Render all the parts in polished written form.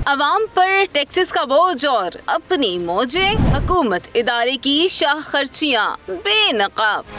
अवाम पर टैक्सेस का बोझ और अपनी मौजें, हुकूमत इदारे की शाह खर्चियाँ बेनकाब।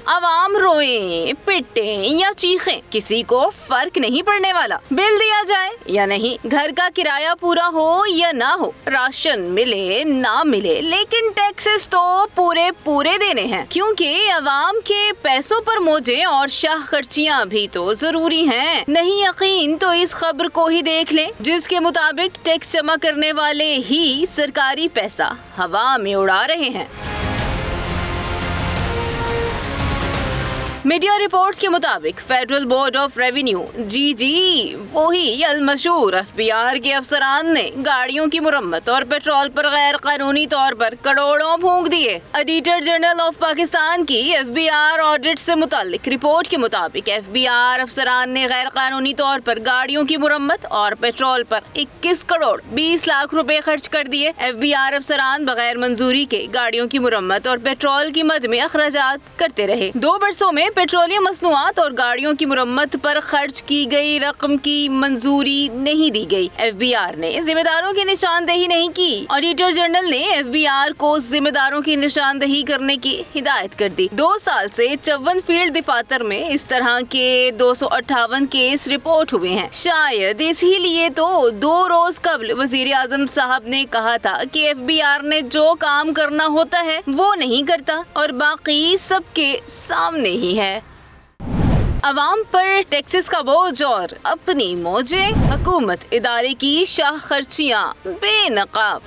अवाम रोए, पिटे या चीखें, किसी को फर्क नहीं पड़ने वाला। बिल दिया जाए या नहीं, घर का किराया पूरा हो या ना हो, राशन मिले ना मिले, लेकिन टैक्सेस तो पूरे पूरे देने हैं, क्योंकि अवाम के पैसों पर मौजें और शाह खर्चियाँ भी तो जरूरी हैं। नहीं यकीन तो इस खबर को ही देख लें, जिसके मुताबिक टैक्स जमा करने वाले ही सरकारी पैसा हवा में उड़ा रहे हैं। मीडिया रिपोर्ट्स के मुताबिक फेडरल बोर्ड ऑफ रेवेन्यू जी वही अलमशहूर एफबीआर के अफसरान ने गाड़ियों की मुरम्मत और पेट्रोल पर गैर कानूनी तौर पर करोड़ों फूंक दिए। ऑडिटर जनरल ऑफ पाकिस्तान की एफबीआर ऑडिट से मुताल्लिक रिपोर्ट के मुताबिक एफबीआर अफसरान ने गैर कानूनी तौर पर गाड़ियों की मुरम्मत और पेट्रोल पर 21 करोड़ 20 लाख रुपए खर्च कर दिए। एफबीआर अफसरान बगैर मंजूरी के गाड़ियों की मुरम्मत और पेट्रोल की मद में अखराजात करते रहे। 2 बरसों में पेट्रोलियम मसनूआत और गाड़ियों की मुरम्मत पर खर्च की गई रकम की मंजूरी नहीं दी गई। एफबीआर ने जिम्मेदारों की निशानदेही नहीं की। ऑडिटर जनरल ने एफबीआर को जिम्मेदारों की निशानदेही करने की हिदायत कर दी। 2 साल से 54 फील्ड दफातर में इस तरह के 258 केस रिपोर्ट हुए हैं। शायद इसीलिए तो 2 रोज कबल वजीर आजम साहब ने कहा था कि एफबीआर ने जो काम करना होता है वो नहीं करता और बाकी सबके सामने ही है। अवाम पर टैक्सेस का बोझ और अपनी मौजें, हुकूमत इदारे की शाह खर्चियाँ बेनकाब।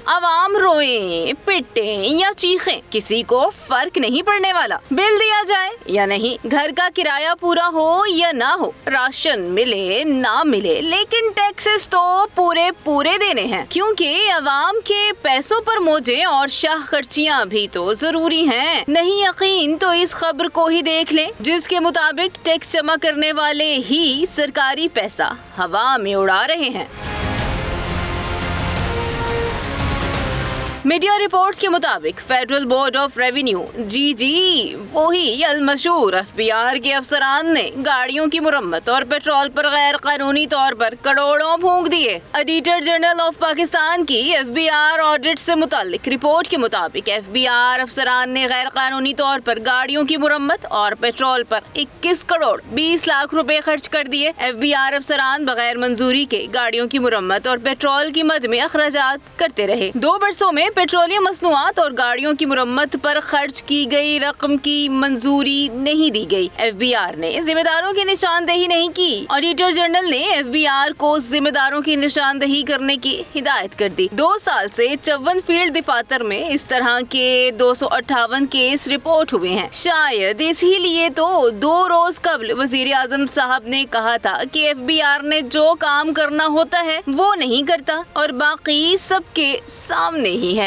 अवाम रोए, पिटे या चीखें, किसी को फर्क नहीं पड़ने वाला। बिल दिया जाए या नहीं, घर का किराया पूरा हो या ना हो, राशन मिले ना मिले, लेकिन टैक्सेस तो पूरे पूरे देने हैं, क्योंकि अवाम के पैसों पर मौजें और शाह खर्चियाँ भी तो जरूरी हैं। नहीं यकीन तो इस खबर को ही देख लें, जिसके मुताबिक टैक्स जमा करने वाले ही सरकारी पैसा हवा में उड़ा रहे हैं। मीडिया रिपोर्ट्स के मुताबिक फेडरल बोर्ड ऑफ रेवेन्यू जी वही अलमशहूर एफबीआर के अफसरान ने गाड़ियों की मुरम्मत और पेट्रोल पर गैर कानूनी तौर पर करोड़ों फूंक दिए। ऑडिटर जनरल ऑफ पाकिस्तान की एफबीआर ऑडिट से मुताल्लिक रिपोर्ट के मुताबिक एफबीआर अफसरान ने गैर कानूनी तौर पर गाड़ियों की मुरम्मत और पेट्रोल पर 21 करोड़ 20 लाख रुपए खर्च कर दिए। एफबीआर अफसरान बगैर मंजूरी के गाड़ियों की मुरम्मत और पेट्रोल की मद में अखराजात करते रहे। 2 बरसों में पेट्रोलियम मसनूआत और गाड़ियों की मुरम्मत पर खर्च की गई रकम की मंजूरी नहीं दी गई। एफबीआर ने जिम्मेदारों की निशानदेही नहीं की। ऑडिटर जनरल ने एफबीआर को जिम्मेदारों की निशानदेही करने की हिदायत कर दी। 2 साल से 54 फील्ड दफातर में इस तरह के 258 केस रिपोर्ट हुए हैं। शायद इसीलिए तो 2 रोज कबल वजीर आजम साहब ने कहा था कि एफबीआर ने जो काम करना होता है वो नहीं करता और बाकी सबके सामने ही है।